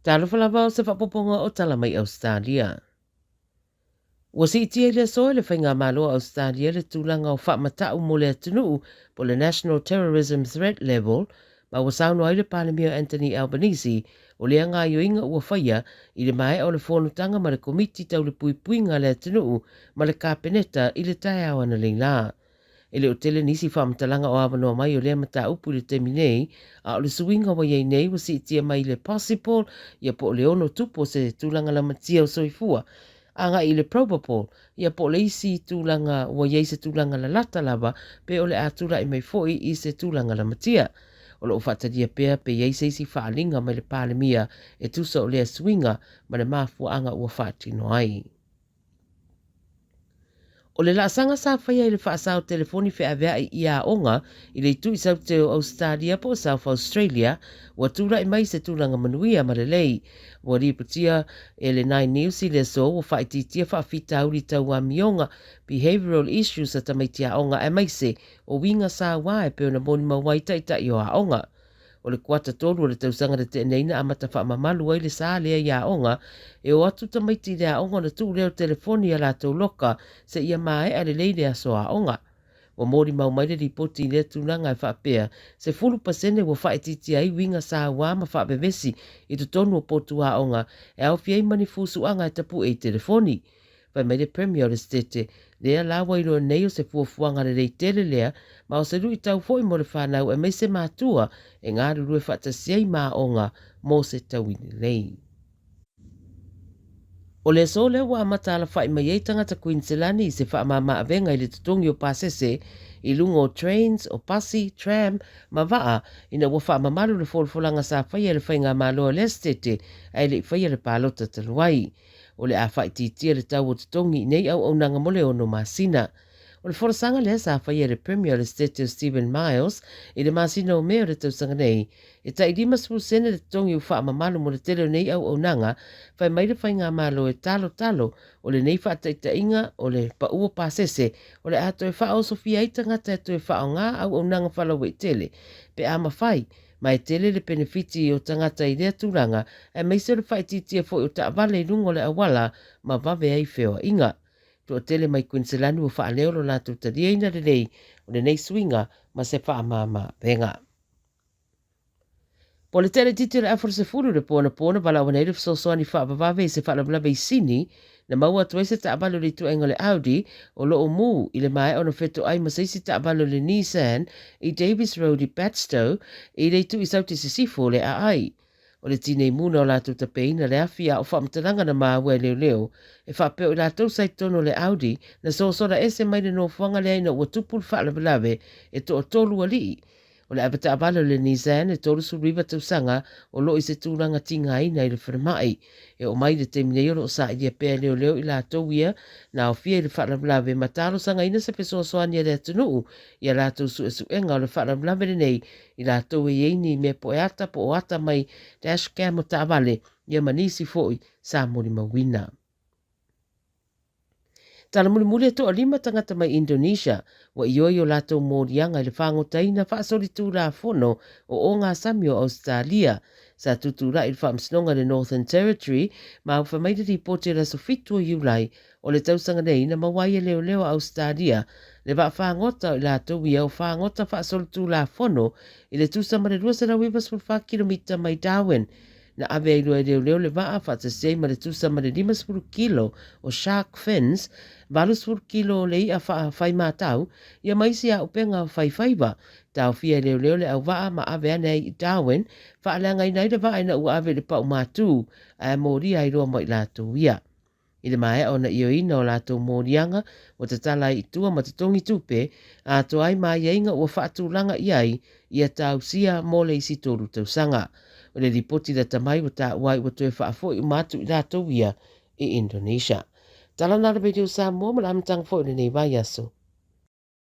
Talo falava o se whapoponga o tala mai Australia. Ua si itia le soe le whainga malo Australia le tūlanga o whamatau mo le atunu po le National Terrorism Threat Level, ma ua sauno ai le Palemia Anthony Albanese o le anga ioinga ua whaia i le mai o le whonutanga ma le komiti tau le puipuinga le atunu ma le kapeneta i le tae awana leila. E le o tele nisi whamatalanga o awanoa mai o lea mata upu le temi nei, a o le suinga wa iei nei wa si itia mai le possible, ia po le ono tupo se tūlanga la matia o soifua, anga i le probable, ia po le isi tūlanga wa iei se tūlanga la lata lava, pe o le atura i mai foi i se tūlanga la matia. O le o whatadia pea pe iei se isi whaalinga mai le palemia e tusa o lea suinga ma le mafua anga ua whaatino ai. O le laasanga sa whaia i le whaasao telefoni whea vea i ia onga i le tu i South Australia po South Australia wa tura i mai se tūlanga manuia ma le lei. Wa riputia e le Nine News i le so wa whaititia whaafita auri tau a mionga behavioural issues a tamaitia onga e maise o winga sa wae pe ona moni mawaita i ta i o a onga. O le kuata tolu o le tausanga le teneina a mata wha mamalu ai le sa lea ia onga, e o atu tamaiti lea onga na tuu leo telefoni a la tau loka se ia mae a le leile a soa onga. Wa mori mau mai le ripoti lea tunanga e whaapea, se fulu pasene wa whaetiti ai winga sa wa ma whaapevesi i tu tonu o potu a onga, e au fiei mani fusu anga e tapu e telefoni. Pai mai le Premier le stete, lea lawa i roa nei o se fuafuanga le rei tele lea, ma o se lui tau foi mo le whanau e mai se mātua e ngā ruru e whaatasiai mā onga mō se tauini lei. O le so le wa amata ala whai mai ei tangata Queensland i se wha mama avenga i le tutongi o pasese i lungo o trains, o pasi, tram, ma waa ina wa wha mamalu le folfolanga sa whai le whai ngā māloa le stete ai le whai le pālota taluai. O le a whai titia le tau o tutongi nei au nanga mole o no masina. O le forasanga le sa whai le Premier le State o Stephen Miles i le masina o mea le tausanga nei. E tai lima sene le tongi u wha mamalu mo le tele nei au nanga, whai mai le whai ngā malo e talo o le nei wha taita inga o le pa ua pasese o le ato e wha o Sofia i tangata ato e wha o ngā au nanga whalawe tele. Pe ama whai, mai tele le benefiti o tangata i lea tūranga e mai se le whai titia fo o ta avale i lungo le awala ma vave ai wheo inga. Tua tele mai Queensland ua wha leo lo nātu tadia ina le nei o le nei swinga ma se wha mama venga. Po le tele titi le afro se furu le pōna wala wana iru fsosoani wha vavave i se wha lablabe i sini na maua tuaise ta abalo le tuenga le Audi o lo o mu i le mai ona feto ai masaisi ta abalo le Nissan i Davis Road i Padstow i le tu i sauti sisifo le a ai. O le tine muna o lātou tapeina le afia o whamtalanga na māua leo e whapeo i lātou saitono le Audi na sosora ese mai le no whanga le aina ua tupul whalabalawe e to o tolu alii. O le abata abalo le Nissan e tolu suriva tausanga o lo i se tūranga tinga ina i le wharamai. E o mai le temine o sa i pēr leo i lātou ia na o fia i le whalabalawe matalo sanga ina se peso soania le atunuu i a lātou su enga o le whalabalawe nei i lātou e eini me po e ata po o ata mai dashcam o ta avale i a manisi foi sa mori mawina. Tala muli to alima tangata mai Indonesia wa ioi o lato morianga le whangotaina whaasori tūra fono o ngā sami o Australia sa tutura i whamsnonga le Northern Territory ma au whamaida ripote la sofitu o Iulai o le tausanga nei na mawaia leo Australia le wa whangota i lato ia o whangota whaasori tūra fono i le tūsama le 2.4 kilomita mai Darwin na ave i leo le waa whatasei ma le tūsama le 5 kilo o shark fins, 20 kilo le i a whai mātau, ia maisi a upenga whaiwhaiwa, tau fia leo le au waa ma ave anei i Darwin, whaalanga i naida waa ina ua ave le pau mātū, a mōri ai roa mai lātou ia. I le mai ona i oina o lātou mōrianga, o te tala i tua ma te tongi tupe, a to ai mai inga ua whaatūlanga i ai, ia tau sia mō le isi tōru tau sanga. O le ripoti da tamai wa ta wai wa toe whaafo i mātu i rātou ia i Indonesia. Tala nara beideo sa mua ma la amtang fo i nei vai aso.